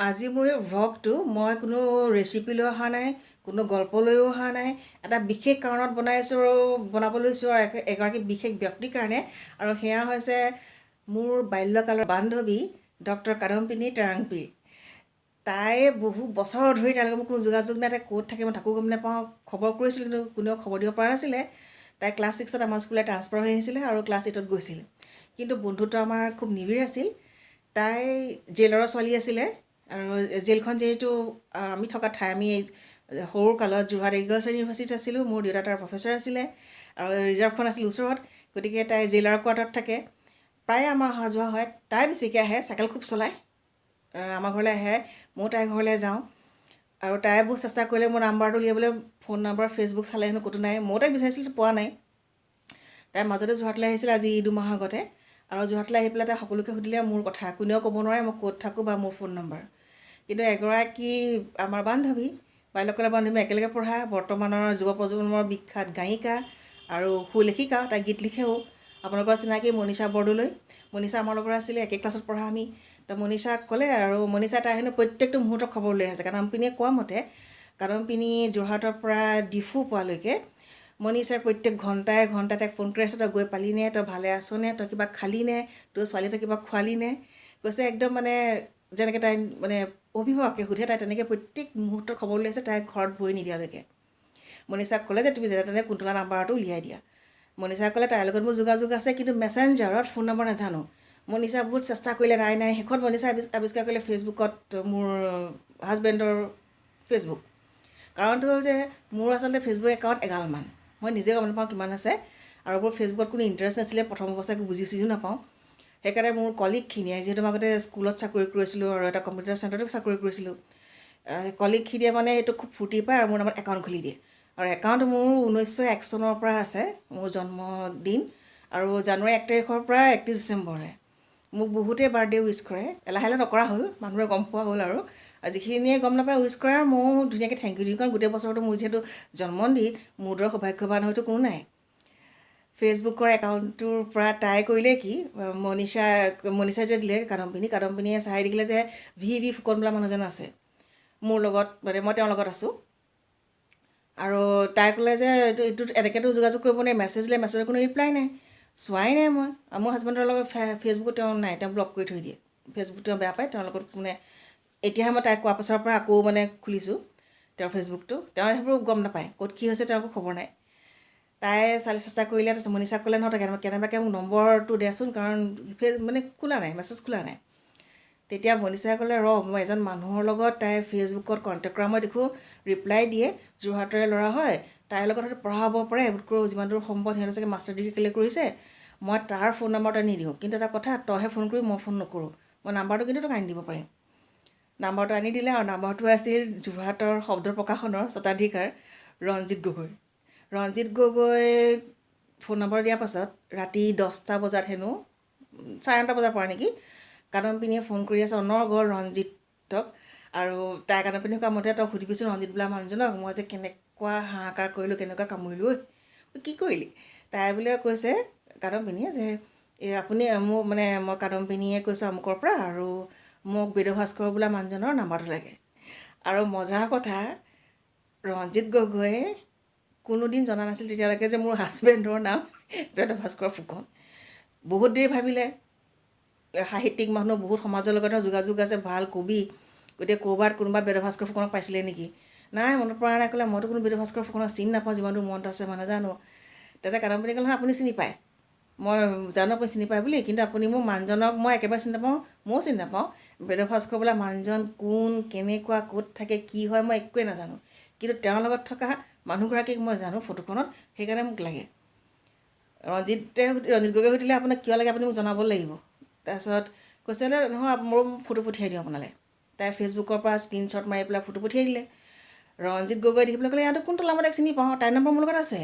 আজি মোৰ ভ্লগটো মই কোনো ৰেচিপি লৈ অহা নাই, কোনো গল্প লৈও অহা নাই। এটা বিশেষ কাৰণত বনাব লৈছোঁ আৰু এগৰাকী বিশেষ ব্যক্তিৰ কাৰণে। আৰু সেয়া হৈছে মোৰ বাল্যকালৰ বান্ধৱী ডক্টৰ কাদম্পিনী তেৰাংপী। তাই বহু বছৰ ধৰি তাইৰ লগত মোৰ কোনো যোগাযোগ নাই। তাই ক'ত থাকে মই তাকো গম নাপাওঁ। খবৰ কৰিছিলোঁ কিন্তু কোনেও খবৰ দিব পৰা নাছিলে। তাই ক্লাছ 6ত আমাৰ স্কুললৈ ট্ৰান্সফাৰ হৈ আহিছিলে আৰু ক্লাছ 8ত গৈছিল। কিন্তু বন্ধুত্ব আমাৰ খুব নিবিড় আছিল। তাই জেইলৰৰ ছোৱালী আছিলে আৰু জেইলখন যিহেতু আমি থকা ঠাই, আমি সৰু কালত যোৰহাট এগ্ৰিকালচাৰ ইউনিভাৰ্চিটিত আছিলোঁ। মোৰ দেউতা তাৰ প্ৰফেচাৰ আছিলে আৰু ৰিজাৰ্ভখন আছিল ওচৰত। গতিকে তাই জেইলৰ কোৱাৰ্টাৰত থাকে। প্ৰায়ে আমাৰ অহা যোৱা হয়। তাই বেছিকৈ আহে, চাইকেল খুব চলায়। আমাৰ ঘৰলৈ আহে, ময়ো তাইৰ ঘৰলৈ যাওঁ। আৰু তাই বহুত চেষ্টা কৰিলে মোৰ নাম্বাৰটো উলিয়াবলৈ। ফোন নাম্বাৰ ফেচবুক চালে হেনো ক'তো নাই। ময়ো তাইক বিচাৰিছিলোঁ, পোৱা নাই। তাই মাজতে যোৰহাটলৈ আহিছিলে আজি 2 মাহৰ আগতে। আৰু যোৰহাটলৈ আহি পেলাই তাই সকলোকে সুধিলে মোৰ কথা। কোনেও ক'ব নোৱাৰে মই ক'ত থাকোঁ বা মোৰ ফোন নম্বৰ। কিন্তু এগৰাকী আমাৰ বান্ধৱী, বাল্যকালৰ বান্ধৱী, একেলগে পঢ়া, বৰ্তমানৰ যুৱ প্ৰজন্মৰ বিখ্যাত গায়িকা আৰু সুলেখিকা। তাই গীত লিখেও। আপোনালোকৰ চিনাকি মনীষা বৰদলৈ। মনীষা আমাৰ লগত আছিলে, একে ক্লাছত পঢ়া আমি। তো মনীষাক ক'লে আৰু মনীষা তাই হেনো প্ৰত্যেকটো মুহূৰ্তত খবৰ লৈ আছে। কাদম্পিনীয়ে কোৱা মতে কাদম্পিনী যোৰহাটৰ পৰা ডিফু পোৱালৈকে মনীষাই প্ৰত্যেক ঘণ্টাই তাইক ফোন কৰি আছে, তই গৈ পালিনে, তই ভালে আছনে, তই কিবা খালিনে, তোৰ ছোৱালীহঁতক কিবা খোৱালিনে। কৈছে একদম মানে যেনেকৈ তাই মানে অভিভাৱকে সোধে, তাই তেনেকৈ প্ৰত্যেক মুহূৰ্তত খবৰ লৈ আছে, তাইক ঘৰত ভৰি নিদিয়ালৈকে। মনীষাক ক'লে যে তুমি যেনে তেনে কুন্তলা নাম্বাৰটো উলিয়াই দিয়া। মনীষাই ক'লে তাইৰ লগত মোৰ যোগাযোগ আছে, কিন্তু মেছেঞ্জাৰত ফোন নম্বৰ নাজানো। মনীষা বহুত চেষ্টা কৰিলে, নাই। শেষত মনীষা আৱিষ্কাৰ কৰিলে ফেচবুকত মোৰ হাজবেণ্ডৰ ফেচবুক। কাৰণটো হ'ল যে মোৰ আচলতে ফেচবুক একাউণ্ট এগালমান, মই নিজে গম নাপাওঁ কিমান আছে। আৰু মোৰ ফেচবুকত কোনো ইণ্টাৰেষ্ট নাছিলে, প্ৰথম অৱস্থাত বুজি চুজিও নাপাওঁ। সেইকাৰণে মোৰ কলিগখিনিয়ে, যিহেতু মই আগতে স্কুলত চাকৰি কৰিছিলোঁ আৰু এটা কম্পিউটাৰ চেণ্টাৰতো চাকৰি কৰিছিলোঁ, কলিগখিনিয়ে মানে এইটো খুব ফূৰ্তি পায় আৰু মোৰ নামত একাউণ্ট খুলি দিয়ে। আৰু একাউণ্ট মোৰ 1901 চনৰ পৰা আছে, মোৰ জন্মদিন। আৰু জানুৱাৰী 1 তাৰিখৰ পৰা 31 ডিচেম্বৰলৈ মোক বহুতেই বাৰ্থডে উইচ কৰে। লাহে লাহে নকৰা হ'ল, মানুহে গম পোৱা হ'ল। আৰু যিখিনিয়ে গম নাপায় উইচ কৰে আৰু ময়ো ধুনীয়াকৈ থেংক ইউ দিওঁ, কাৰণ গোটেই বছৰটো মোৰ যিহেতু জন্মদিন, মোৰ দৰে সৌভাগ্যৱান হয়তো কোনো নাই। ফেচবুকৰ একাউণ্টটোৰ পৰা তাই কৰিলে কি, মনীষাই যে দিলে কাদম্পিনীয়ে চাই দেখিলে যে ভি ফুকন বোলা মানুহজন আছে মোৰ লগত, মানে মই তেওঁৰ লগত আছোঁ। আৰু তাই ক'লে যে এইটোত এনেকৈতো যোগাযোগ কৰিব নোৱাৰি, মেছেজ দিলে মেছেজৰ কোনো ৰিপ্লাই নাই, চোৱাই নাই মই। আৰু মোৰ হাজবেণ্ডৰ লগত ফেচবুকত তেওঁ নাই, তেওঁ ব্লক কৰি থৈ দিয়ে। ফেচবুক তেওঁ বেয়া পায়, তেওঁৰ লগত মানে এতিয়াহে মই তাইক কোৱা পাছৰ পৰা আকৌ মানে খুলিছোঁ তেওঁৰ ফেচবুকটো। তেওঁ সেইবোৰ গম নাপায়, ক'ত কি হৈছে তেওঁৰ একো খবৰ নাই। তাই চেষ্টা কৰিলে, তাৰপিছত মনীষাক ক'লে নহয়, তই কেনেবাকৈ মোক নম্বৰটো দেচোন, কাৰণ মানে খোলা নাই, মেছেজ খোলা নাই। তেতিয়া মনীষাই ক'লে মই এজন মানুহৰ লগত তাই ফেচবুকত কণ্টেক্ট কৰা মই দেখোঁ, ৰিপ্লাই দিয়ে, যোৰহাটৰে ল'ৰা হয়, তাইৰ লগত হয়তো পঢ়া হ'ব পাৰে, এইবোৰতকৈ যিমান দূৰ সম্ভৱ সিহঁতে চাগে মাষ্টাৰ ডিগ্ৰী কেলৈ কৰিছে, মই তাৰ ফোন নম্বৰ তই নিদিওঁ। কিন্তু এটা কথা, তইহে ফোন কৰি মই ফোন নকৰোঁ, মই নাম্বাৰটো কিন্তু তোক আনি দিব পাৰিম। নাম্বাৰটো আনি দিলে, আৰু নাম্বাৰটো আছিল যোৰহাটৰ শব্দ প্ৰকাশনৰ স্বত্বাধিকাৰ ৰঞ্জিত গগৈ। ৰঞ্জিত গগৈ ফোন নম্বৰ দিয়াৰ পাছত ৰাতি 10টা বজাত হেনো, 9:30 বজাৰ পৰা নেকি, কাদম্পিনীয়ে ফোন কৰি আছে অনৰ্গল ৰঞ্জিতক। আৰু তাই কাদম্পিনীয়ে কোৱা মতে তই সুধিবিচোন ৰঞ্জিত বোলা মানুহজনক, মই যে কেনেকুৱা হাহাকাৰ কৰিলোঁ, কেনেকুৱা কামুৰিলোঁ, কি কৰিলি। তাই বোলে কৈছে কাদম্পিনীয়ে যে আপুনি মোক মানে মই কাদম্পিনীয়ে কৈছোঁ আমুকৰ পৰা, আৰু মোক বেদভাস্কৰ বোলা মানুহজনৰ নাম্বাৰটো লাগে। আৰু মজাৰ কথা, ৰঞ্জিত গগৈয়ে কোনোদিন জনা নাছিল তেতিয়ালৈকে যে মোৰ হাজবেণ্ডৰ নাম বেদভাস্কৰ ফুকন। বহুত দেৰি ভাবিলে, সাহিত্যিক মানুহ, বহুত সমাজৰ লগত যোগাযোগ আছে, ভাল কবি, গতিকে ক'ৰবাত কোনোবা বেদভাস্কৰ ফুকনক পাইছিলে নেকি, নাই মনত পৰা নাই। ক'লে মইতো কোনো বেদভাস্কৰ ফুকনক চিনি নাপাওঁ, যিমান দূৰ মনত আছে মই নাজানো। তাতে কাদম্পিনীয়ে ক'লে আপুনি চিনি পায়, মই জানো আপুনি চিনি পায় বুলি, কিন্তু আপুনি মোক মানুহজনক মই একেবাৰে চিনি নাপাওঁ, ময়ো চিনি নাপাওঁ। বেদভাস্কৰ বোলা মানুহজন কোন, কেনেকুৱা, ক'ত থাকে, কি হয়, মই একোৱে নাজানো। কিন্তু তেওঁৰ লগত থকা মানুহগৰাকীক মই জানো ফটোখনত, সেইকাৰণে মোক লাগে। ৰঞ্জিত গগৈ সুধিলে আপোনাক কিয় লাগে, আপুনি মোক জনাব লাগিব। তাৰপিছত কৈছে নহয় মোৰ ফটো পঠিয়াই দিওঁ আপোনালৈ। তাই ফেচবুকৰ পৰা স্ক্ৰীনশ্বট মাৰি পেলাই ফটো পঠিয়াই দিলে। ৰঞ্জিত গগৈ দেখি পেলাই ক'লে ইয়াতো কোনটো নাম্বাৰ চিনি পাওঁ, তাইৰ নম্বৰ মোৰ লগত আছে।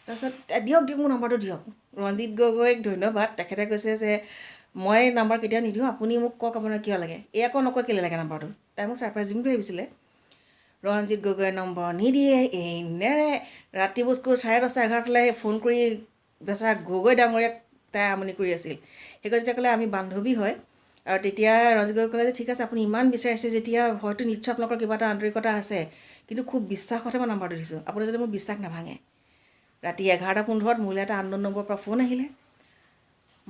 তাৰপিছত দিয়ক মোৰ নম্বৰটো দিয়ক। ৰঞ্জিত গগৈক ধন্যবাদ, তেখেতে কৈছে যে মই নাম্বাৰ কেতিয়াও নিদিওঁ, আপুনি মোক কওক আপোনাৰ কিয় লাগে। এই আকৌ নকয় কেলৈ লাগে নাম্বাৰটো। তাই মোক ছাৰপ্ৰাইজ দিম বুলি ভাবিছিলে। ৰঞ্জিত গগৈয়ে নম্বৰ নিদিয়ে, নেৰে। ৰাতি বস্তু 10:30 11টালৈ ফোন কৰি বেচেৰা গগৈ ডাঙৰীয়াক তাই আমনি কৰি আছিল। সেই যেতিয়া ক'লে আমি বান্ধৱী হয়, আৰু তেতিয়া ৰঞ্জিত গগৈ ক'লে যে ঠিক আছে আপুনি ইমান বিচাৰিছে যেতিয়া হয়তো নিশ্চয় আপোনালোকৰ কিবা এটা আন্তৰিকতা আছে, কিন্তু খুব বিশ্বাসতে মই নাম্বাৰটো দিছোঁ, আপুনি যদি মোৰ বিশ্বাস নাভাঙে। ৰাতি 11:15 মোলৈ এটা আননোন নম্বৰৰ পৰা ফোন আহিলে।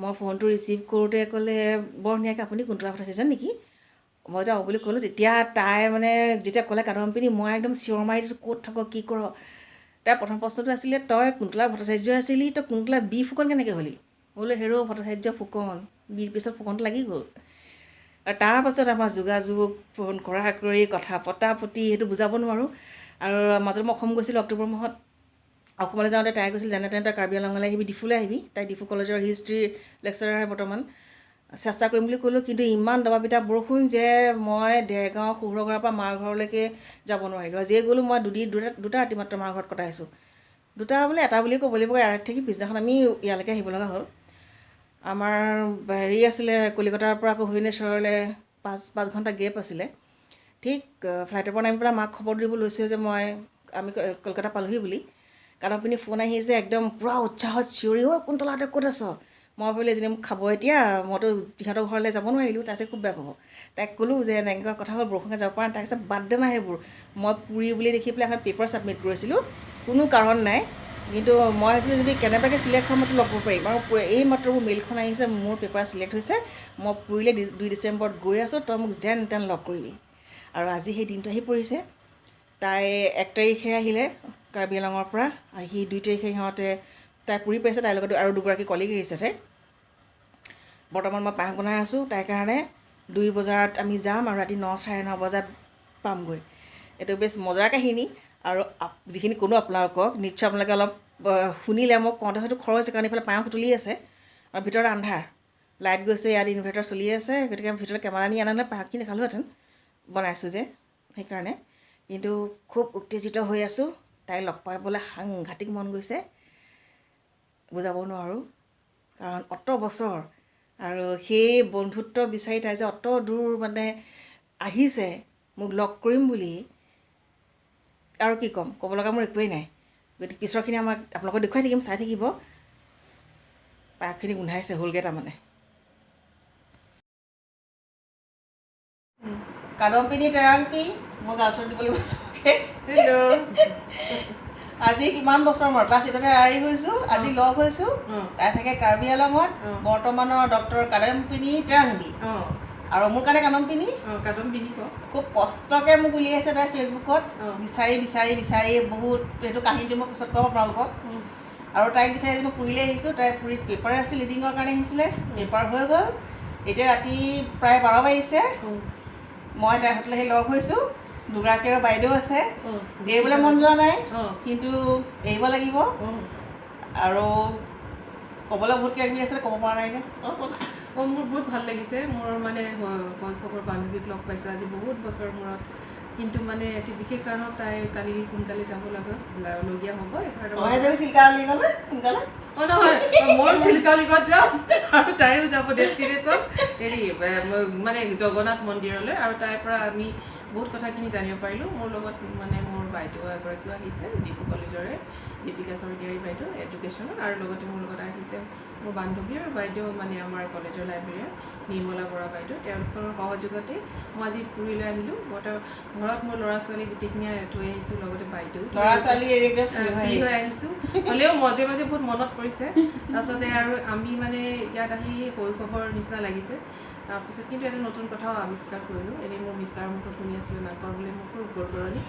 মই ফোনটো ৰিচিভ কৰোঁতে ক'লে বৰ ধুনীয়াকৈ আপুনি কুন্তলা ভট্টাচাৰ্য নেকি? মই যাওঁ বুলি ক'লোঁ। তেতিয়া তাই মানে যেতিয়া ক'লে কাদম পিনি, মই একদম চিঞৰ মাৰি দিছোঁ, ক'ত থাক কি কৰ। তাৰ প্ৰথম প্ৰশ্নটো আছিলে তই কুন্তলা ভট্টাচাৰ্য আছিলি, তই কুন্তলা বি ফুকন কেনেকৈ হ'লি? মই বোলো হেৰ' ভট্টাচাৰ্য ফুকন, বিৰ পিছত ফুকনটো লাগি গ'ল। আৰু তাৰপাছত আমাৰ যোগাযোগ, ফোন কৰা কৰি, কথা পতা পতি, সেইটো বুজাব নোৱাৰোঁ। আৰু মাজত মই অসম গৈছিলোঁ অক্টোবৰ মাহত। অসমলৈ যাওঁতে তাই কৈছিল যেনে তেনে তই কাৰ্বি আংলঙলৈ আহিবি, ডিফুলৈ আহিবি। তাই ডিফু কলেজৰ হিষ্ট্ৰীৰ লেকচাৰাৰ বৰ্তমান। চেষ্টা কৰিম বুলি ক'লোঁ, কিন্তু ইমান দবা পিটা বৰষুণ যে মই দেৰগাঁও শহুৰৰ পৰা মাৰ ঘৰলৈকে যাব নোৱাৰিলোঁ। আজিয়ে গ'লোঁ, মই দুটা ৰাতি মাত্ৰ মাৰ ঘৰত কটাইছোঁ। দুটা বোলে এটা বুলিয়ে ক'ব লাগিব, এৰাত থাকি পিছদিনাখন আমি ইয়ালৈকে আহিব লগা হ'ল। আমাৰ হেৰি আছিলে কলিকতাৰ পৰা আকৌ ভুৱনেশ্বৰলৈ 5 ঘণ্টা গেপ আছিলে। ঠিক ফ্লাইটৰ পৰা নামি পেলাই মাক খবৰ দিব লৈছোঁ যে আমি কলকাতা পালোহি বুলি। কাদম পিনি ফোন আহিছে, একদম পূৰা উৎসাহত চিঞৰি, অ' কুন্তলা তই ক'ত আছ? মই ভাবিলোঁ এজনী মোক খাব এতিয়া, মইতো সিহঁতৰ ঘৰলৈ যাব নোৱাৰিলোঁ, তাই খুব বেয়া পাব। তাইক ক'লোঁ যে এনেকুৱা কথা হ'ল, বৰষুণে যাব পৰা নাই। তাই কৈছে বাদ দে না সেইবোৰ, মই পুৰি বুলি দেখি পেলাই এখন পেপাৰ ছাবমিট কৰিছিলোঁ, কোনো কাৰণ নাই। কিন্তু মই ভাবিছিলোঁ যদি কেনেবাকৈ চিলেক্ট হয় মইতো লগ কৰিব পাৰিম। আৰু এই মাত্ৰ মোৰ মেইলখন আহিছে, মোৰ পেপাৰ চিলেক্ট হৈছে, মই পুৰিলে 2 ডিচেম্বৰত গৈ আছোঁ, তই মোক যেন তেন লগ কৰিবি। আৰু আজি সেই দিনটো আহি পৰিছে। তাই 1 তাৰিখে আহিলে কাৰ্বি আংলঙৰ পৰা, আহি 2 তাৰিখে সিহঁতে তাই পুৰি পাইছে। তাইৰ লগত আৰু 2গৰাকী কলিগ আহিছে তাইৰ। বৰ্তমান মই পায়স বনাই আছোঁ তাইৰ কাৰণে। 2 বজাত আমি যাম আৰু ৰাতি 9, 9:30 বজাত পামগৈ। এইটো বেছ মজাৰ কাহিনী। আৰু যিখিনি ক'লোঁ আপোনালোকক, নিশ্চয় আপোনালোকে অলপ শুনিলে, মোক কওঁতে হয়তো খৰচ হৈছে, কাৰণ এইফালে পায়স তুলি আছে আৰু ভিতৰত আন্ধাৰ, লাইট গৈছে, ইয়াত ইনভাৰ্টাৰ চলি আছে। গতিকে ভিতৰত কেমেৰা নি আনা হ'লে পায়সখিনি খালোহেঁতেন, বনাইছোঁ যে সেইকাৰণে। কিন্তু খুব উত্তেজিত হৈ আছোঁ। তাইক লগ পাবলৈ সাংঘাতিক মন গৈছে, বুজাব নোৱাৰোঁ। কাৰণ অত বছৰ আৰু সেই বন্ধুত্ব বিচাৰি তাই যে অত দূৰ মানে আহিছে মোক লগ কৰিম বুলি, আৰু কি ক'ম, ক'ব লগা মোৰ একোৱেই নাই। গতিকে পিছৰখিনি আপোনালোকক দেখুৱাই থাকিম, চাই থাকিব। পায়সখিনি গোন্ধাইছে, হ'লগৈ তাৰমানে। কাদম পিনি তেৰাংপি, মই গালচৰ দিব লাগিব চবকে। হেল্ল', আজি কিমান বছৰ মই ক্লাছ 8তে এৰি হৈছোঁ, আজি লগ হৈছোঁ। তাই থাকে কাৰ্বি আংলঙত, বৰ্তমানৰ ডক্টৰ কাদম পিনি তেৰাংপি। আৰু মোৰ কাৰণে কাদম পিনি খুব কষ্টকৈ মোক উলিয়াইছে তাই ফেচবুকত, বিচাৰি বিচাৰি বিচাৰি বহুত। সেইটো কাহিনীটো মই পিছত ক'ম আপোনালোকক। আৰু তাইক বিচাৰি আজি মই পুৰীলৈ আহিছোঁ। তাই পুৰীত পেপাৰ আছিল, লিডিঙৰ কাৰণে আহিছিলে, পেপাৰ হৈ গ'ল। এতিয়া ৰাতি প্ৰায় 12 বাজিছে। মই তাই হোটেলত আহি লগ হৈছোঁ। 2গৰাকী আৰু বাইদেউ আছে। এৰিবলৈ মন যোৱা নাই, কিন্তু এৰিব লাগিব। আৰু ক'বলৈ বহুত কিবা কিবি আছিলে, ক'ব পৰা নাই যে। মোৰ বহুত ভাল লাগিছে। মোৰ মানে শৈশৱৰ বান্ধৱীক লগ পাইছোঁ আজি বহুত বছৰ মূৰত। কিন্তু মানে এটি বিশেষ কাৰণত তাই কালি সোনকালে যাব লগীয়া হ'ব। নহয়, মই চিল্কালিগত যাম আৰু তাইও যাব ডেষ্টিনেশ্যন হেৰি মানে জগন্নাথ মন্দিৰলৈ। আৰু তাইৰ পৰা আমি বহুত কথাখিনি জানিব পাৰিলোঁ। মোৰ লগত মানে মোৰ বাইদেউ এগৰাকীও আহিছে, ডিফু কলেজৰে দীপিকা চৰগিয়াৰী বাইদেউ এডুকেশ্যনৰ। আৰু লগতে মোৰ লগত আহিছে মোৰ বান্ধৱী আৰু বাইদেউ, মানে আমাৰ কলেজৰ লাইব্ৰেৰীয়ান নিৰ্মলা বৰা বাইদেউ। তেওঁলোকৰ সহযোগতে মই আজি পুৰীলৈ আহিলোঁ। ঘৰত মোৰ ল'ৰা ছোৱালী গোটেইখিনি থৈ আহিছোঁ, লগতে বাইদেউ ল'ৰা ছোৱালী ফ্ৰী হৈ আহিছোঁ। হ'লেও মাজে মাজে বহুত মনত পৰিছে। তাৰপাছতে আৰু আমি মানে ইয়াত আহি শৈশৱৰ নিচিনা লাগিছে। তাৰপিছত কিন্তু এটা নতুন কথাও আৱিষ্কাৰ কৰিলোঁ। এনেই মোৰ মিষ্টাৰৰ মুখত শুনি আছিলোঁ নাকৰ বোলে মোৰ খুব গৰগৰণি,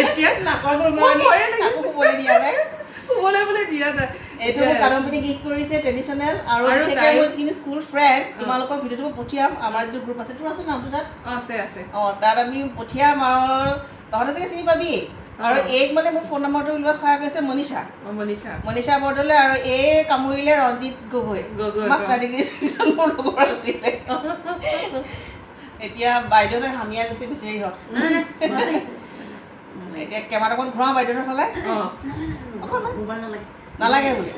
এতিয়া নাকৰ গৰগৰণি শুবলৈ বোলে দিয়া নাই। এইটো কাদম পিনি গিফ্ট কৰিছে ট্ৰেডিশ্যনেল। আৰু মোৰ যিখিনি স্কুল ফ্ৰেণ্ড, তোমালোকক ভিডিঅ'টো মই পঠিয়াম। আমাৰ যিটো গ্ৰুপ আছে, তোৰ আছে নামটো তাত? আছে। তাত আমি পঠিয়াম। আৰু তহঁতে চাগে চিনি পাবি। আৰু এইক মানে মোৰ ফোন নম্বৰটো উলিওৱাত সহায় কৰিছে মনীষা বৰদলৈ। আৰু এই কামুৰিলে ৰঞ্জিত গগৈ মাষ্টাৰ ডিগ্ৰী মোৰ লগৰ আছিলে। এতিয়া বাইদেউহঁতে হামিয়া গৈছে, বিচাৰি হওক। এতিয়া কেমেৰাটো অকণ ঘূৰাওঁ বাইদেউহঁতৰ ফালে। নালাগে বুলি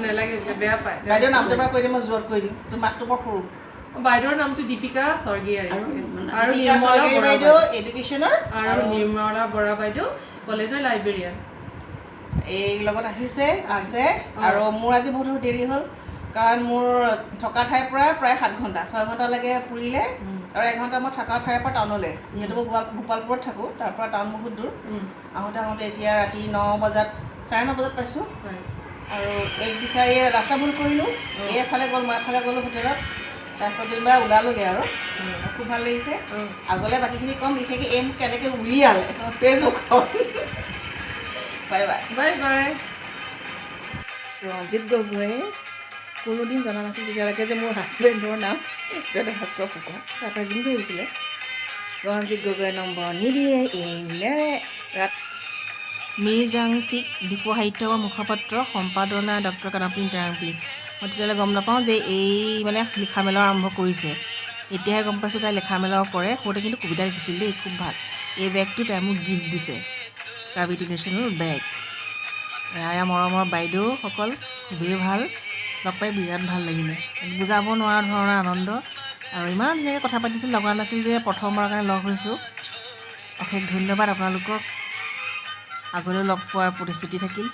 নালাগে, বেয়া পায়। বাইদেউৰ নামটো এবাৰ কৈ দিম, মই জোৰত কৈ দিম। তোৰ মাতটো বৰ সৰু। বাইদেউৰ নামটো দীপিকা স্বৰ্গীয়াৰী আৰু বাইদেউ এডুকেশ্যনৰ, আৰু নিৰ্মলা বৰা বাইদেউ কলেজৰ লাইব্ৰেৰীয়ান। এই লগত আছে। আৰু মোৰ আজি বহুত দেৰি হ'ল। কাৰণ মোৰ থকা ঠাইৰ পৰা প্ৰায় 7 ঘণ্টা 6 ঘণ্টা লাগে পুৰীলৈ আৰু 1 ঘণ্টা মই থকা ঠাইৰ পৰা টাউনলৈ যিহেতু মই গোপালপুৰত থাকোঁ তাৰ পৰা টাউন বহুত দূৰ আহোঁতে এতিয়া ৰাতি 9 বজাত 9:30 বজাত পাইছোঁ আৰু এক বিচাৰি ৰাস্তা ভুল কৰিলোঁ এফালে গ'ল মই এফালে গ'লোঁ হোটেলত তাৰপিছত যেনিবা ওলালোগৈ আৰু খুব ভাল লাগিছে আগলৈ বাকীখিনি ক'ম বিশেষকৈ এম কেনেকৈ উলিয়ালে পেজো ক'ম bye bye bye bye Ranjit গগৈয়ে কোনোদিন জনা নাছিল তেতিয়ালৈকে যে মোৰ হাজবেণ্ডৰ নাম ভাস্কৰ ফুকন চাৰপ্ৰাইজিং কৰি আহিছিলে ৰঞ্জিত গগৈয়ে নম্বৰ নিদিয়ে এনেৰে মিৰ্জাংচিক ডিফু সাহিত্যৰ মুখপাত্ৰ সম্পাদনা ডক্টৰ কাদম টাৰাংপি মই তেতিয়ালৈ গম নাপাওঁ যে এই মানে লিখা মেলা আৰম্ভ কৰিছে এতিয়াহে গম পাইছোঁ তাই লিখা মেলাও কৰে সৰুতে কিন্তু কবিতা লিখিছিল দেই খুব ভাল এই বেগটো তাই মোক গিফ্ট দিছে গ্ৰেভিটেশ্যনেল বেগ এয়া মৰমৰ বাইদেউসকল খুবেই ভাল লগ পাই বিৰাট ভাল লাগিলে বুজাব নোৱাৰা ধৰণৰ আনন্দ আৰু ইমান ধুনীয়াকৈ কথা পাতিছিল লগা নাছিল যে প্ৰথমবাৰৰ কাৰণে লগ হৈছোঁ অশেষ ধন্যবাদ আপোনালোকক আগলৈ লগ পোৱাৰ প্ৰতিশ্ৰুতি থাকিল